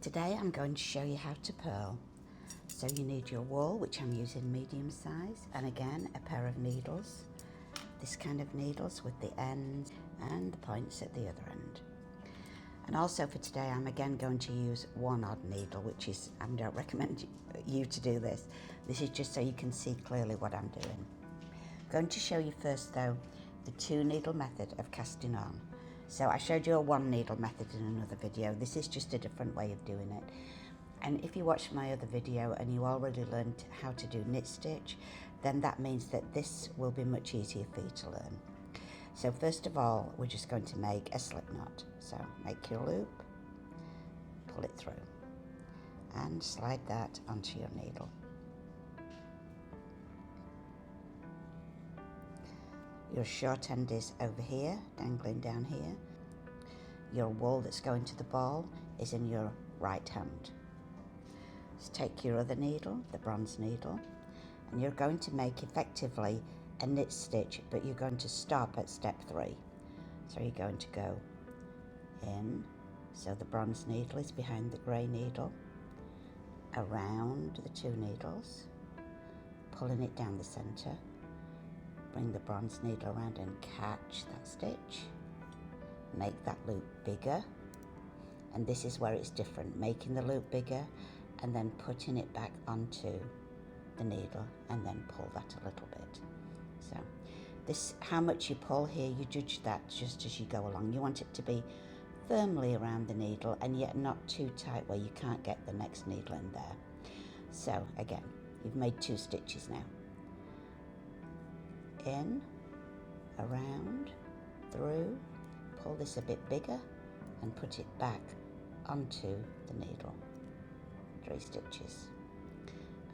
Today I'm going to show you how to purl. So you need your wool, which I'm using medium size, and again a pair of needles, this kind of needles with the ends and the points at the other end. And also for today I'm again going to use one odd needle, which is, I don't recommend you to do this. This is just so you can see clearly what I'm doing. I'm going to show you first though the 2 needle method of casting on. So I showed you a 1 needle method in another video. This is just a different way of doing it. And if you watched my other video and you already learned how to do knit stitch, then that means that this will be much easier for you to learn. So first of all, we're just going to make a slip knot. So make your loop, pull it through, and slide that onto your needle. Your short end is over here, dangling down here. Your wool that's going to the ball is in your right hand. So take your other needle, the bronze needle, and you're going to make effectively a knit stitch, but you're going to stop at step 3. So you're going to go in, so the bronze needle is behind the grey needle, around the 2 needles, pulling it down the centre, bring the bronze needle around and catch that stitch, make that loop bigger, and this is where it's different, making the loop bigger and then putting it back onto the needle and then pull that a little bit. So this, how much you pull here, you judge that just as you go along. You want it to be firmly around the needle and yet not too tight where you can't get the next needle in there. So again, you've made 2 stitches now. In, around, through, pull this a bit bigger and put it back onto the needle. 3 stitches.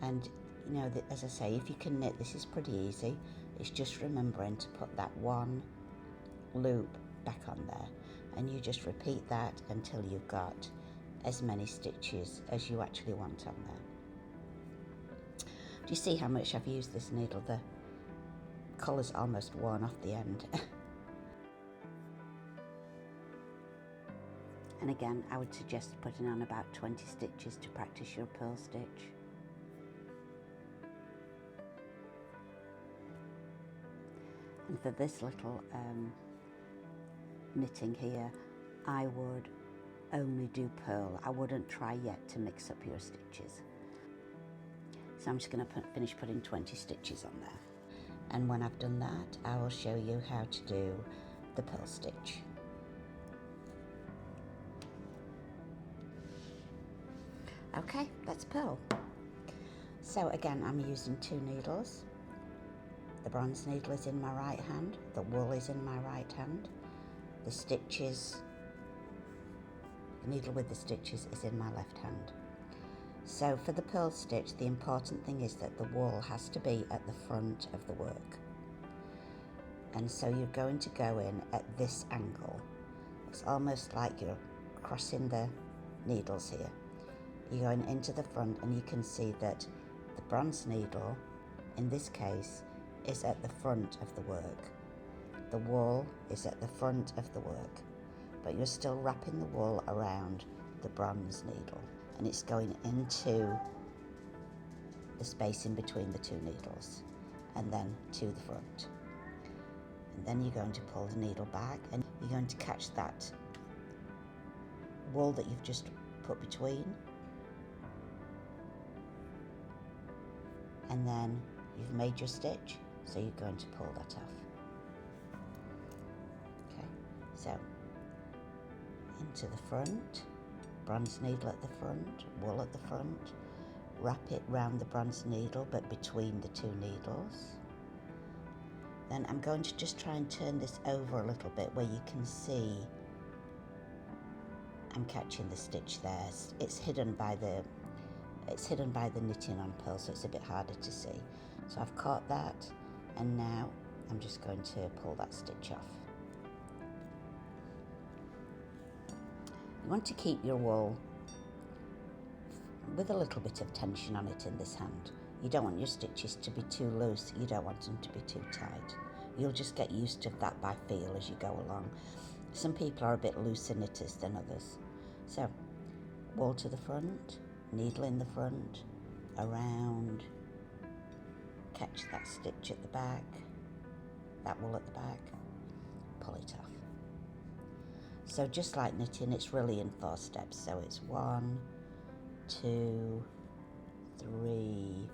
And you know, as I say, if you can knit, this is pretty easy. It's just remembering to put that 1 loop back on there, and you just repeat that until you've got as many stitches as you actually want on there. Do you see how much I've used this needle? The colour's almost worn off the end. And again, I would suggest putting on about 20 stitches to practice your purl stitch. And for this little knitting here, I would only do purl. I wouldn't try yet to mix up your stitches. So I'm just going to finish putting 20 stitches on there. And when I've done that, I will show you how to do the purl stitch. Okay, let's purl. So again, I'm using 2 needles. The bronze needle is in my right hand, the wool is in my right hand, the stitches, the needle with the stitches is in my left hand. So for the purl stitch, the important thing is that the wool has to be at the front of the work. And so you're going to go in at this angle. It's almost like you're crossing the needles here. You're going into the front, and you can see that the bronze needle, in this case, is at the front of the work. The wool is at the front of the work, but you're still wrapping the wool around the bronze needle, and it's going into the space in between the 2 needles and then to the front. And then you're going to pull the needle back, and you're going to catch that wool that you've just put between, and then you've made your stitch, so you're going to pull that off. Okay, so into the front, bronze needle at the front, wool at the front, wrap it round the bronze needle but between the 2 needles. Then I'm going to just try and turn this over a little bit where you can see I'm catching the stitch there. It's hidden by the knitting on purl, so it's a bit harder to see. So I've caught that, and now I'm just going to pull that stitch off. You want to keep your wool with a little bit of tension on it in this hand. You don't want your stitches to be too loose, you don't want them to be too tight. You'll just get used to that by feel as you go along. Some people are a bit looser knitters than others. So wool to the front, needle in the front, around, catch that stitch at the back, that wool at the back, pull it off. So just like knitting, it's really in 4 steps. So it's 1, 2, 3,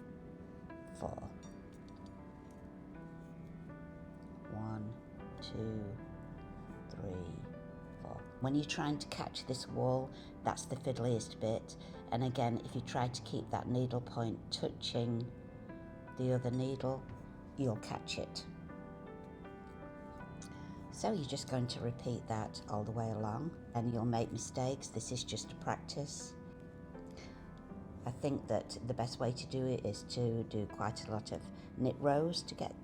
4. 1, 2, 3, 4. When you're trying to catch this wool, that's the fiddliest bit. And again, if you try to keep that needle point touching the other needle, you'll catch it. So you're just going to repeat that all the way along, and you'll make mistakes. This is just a practice. I think that the best way to do it is to do quite a lot of knit rows to get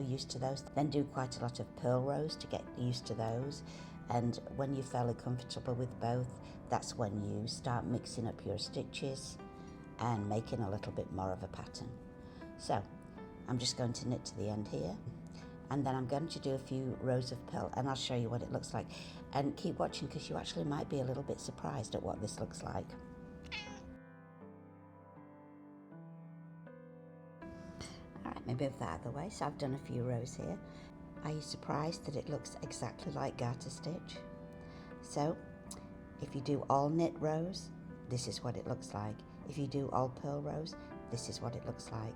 used to those, then do quite a lot of purl rows to get used to those, and when you're fairly comfortable with both, that's when you start mixing up your stitches and making a little bit more of a pattern. So I'm just going to knit to the end here, and then I'm going to do a few rows of purl, and I'll show you what it looks like. And keep watching, because you actually might be a little bit surprised at what this looks like. Alright, maybe move that out of the way. So I've done a few rows here. Are you surprised that it looks exactly like garter stitch? So if you do all knit rows, this is what it looks like. If you do all purl rows, this is what it looks like.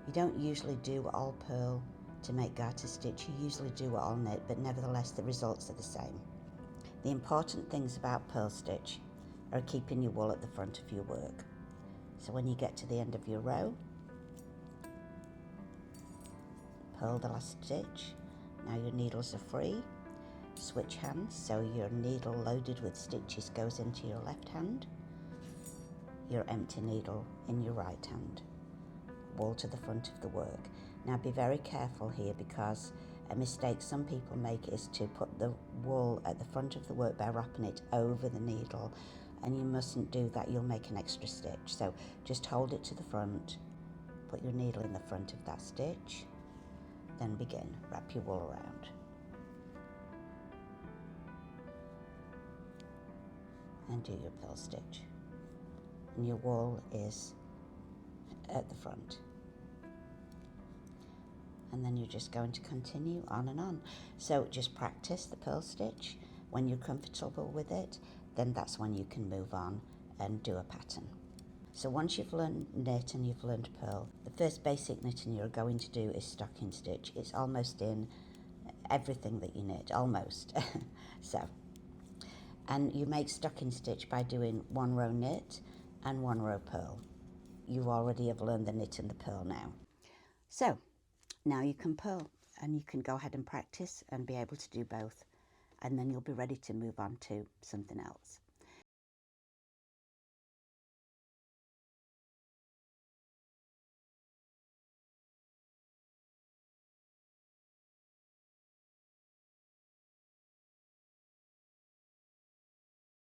You don't usually do all purl to make garter stitch, you usually do all knit, but nevertheless the results are the same. The important things about purl stitch are keeping your wool at the front of your work. So when you get to the end of your row, purl the last stitch. Now your needles are free. Switch hands, so your needle loaded with stitches goes into your left hand, your empty needle in your right hand. Wool to the front of the work. Now be very careful here, because a mistake some people make is to put the wool at the front of the work by wrapping it over the needle, and you mustn't do that, you'll make an extra stitch. So just hold it to the front, put your needle in the front of that stitch, then begin, wrap your wool around. And do your purl stitch. And your wool is at the front. And then you're just going to continue on and on. So just practice the purl stitch. When you're comfortable with it, then that's when you can move on and do a pattern. So once you've learned knit and you've learned purl, the first basic knitting you're going to do is stocking stitch. It's almost in everything that you knit, almost. And you make stocking stitch by doing 1 row knit and 1 row purl. You already have learned the knit and the purl now. So now you can purl, and you can go ahead and practice and be able to do both, and then you'll be ready to move on to something else.